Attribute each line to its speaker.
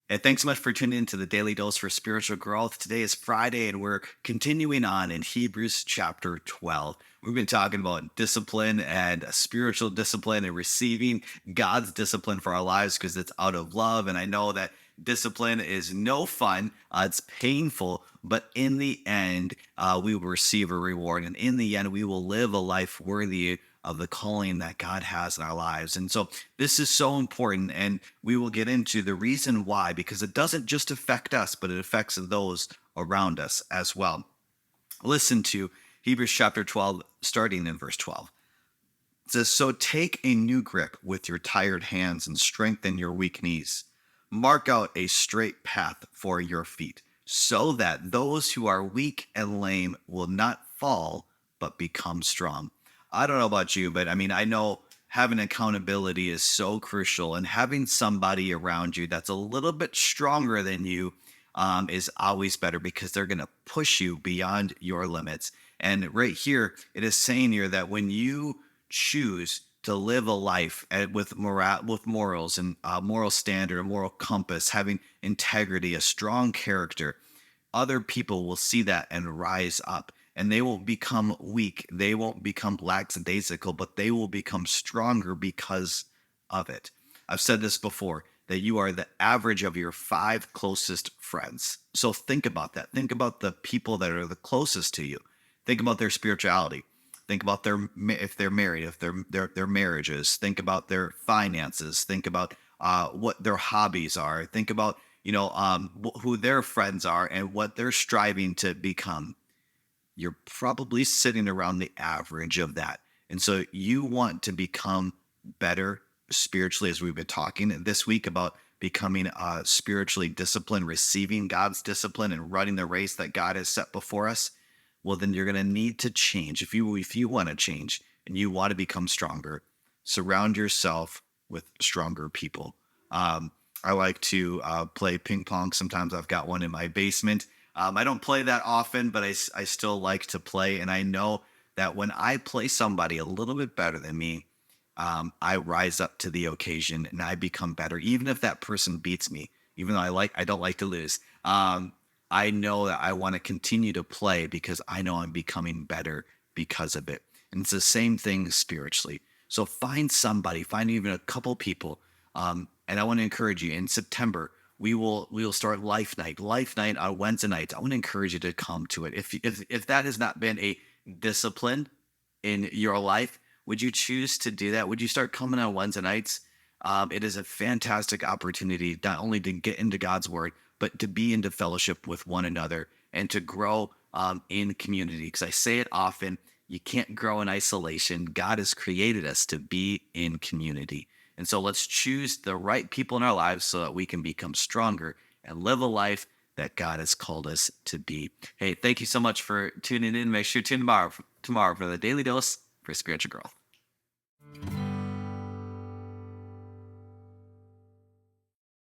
Speaker 1: And thanks so much for tuning in to the Daily Dose for Spiritual Growth. Today is Friday, and we're continuing on in Hebrews chapter 12. We've been talking about discipline and spiritual discipline and receiving God's discipline for our lives because it's out of love. And I know that discipline is no fun, it's painful, but in the end, we will receive a reward. And in the end, we will live a life worthy of the calling that God has in our lives. And so this is so important. And we will get into the reason why, because it doesn't just affect us, but it affects those around us as well. Listen to Hebrews chapter 12, starting in verse 12. It says, "So take a new grip with your tired hands and strengthen your weak knees. Mark out a straight path for your feet, so that those who are weak and lame will not fall, but become strong." I don't know about you, but I know having accountability is so crucial, and having somebody around you that's a little bit stronger than you is always better because they're going to push you beyond your limits. And right here, it is saying here that when you choose to live a life with with morals and moral standard, a moral compass, having integrity, a strong character, other people will see that and rise up, and they will become weak. They won't become lackadaisical, but they will become stronger because of it. I've said this before, that you are the average of your five closest friends. So think about that. Think about the people that are the closest to you. Think about their spirituality. Think about if they're married, if their marriages. Think about their finances. Think about what their hobbies are. Think about who their friends are and what they're striving to become. You're probably sitting around the average of that. And so you want to become better spiritually, as we've been talking this week about becoming spiritually disciplined, receiving God's discipline and running the race that God has set before us. Well, then you're going to need to change. If you want to change and you want to become stronger, surround yourself with stronger people. I like to play ping pong. Sometimes I've got one in my basement. I don't play that often, but I still like to play. And I know that when I play somebody a little bit better than me, I rise up to the occasion and I become better, even if that person beats me. Even though I don't like to lose. I know that I want to continue to play because I know I'm becoming better because of it. And it's the same thing spiritually. So find even a couple people. And I want to encourage you in September, we will start Life Night on Wednesday nights. I want to encourage you to come to it. If that has not been a discipline in your life, would you choose to do that? Would you start coming on Wednesday nights? It is a fantastic opportunity not only to get into God's word, but to be into fellowship with one another and to grow in community. Because I say it often, you can't grow in isolation. God has created us to be in community. And so let's choose the right people in our lives so that we can become stronger and live a life that God has called us to be. Hey, thank you so much for tuning in. Make sure you tune tomorrow for the Daily Dose for Spiritual Growth.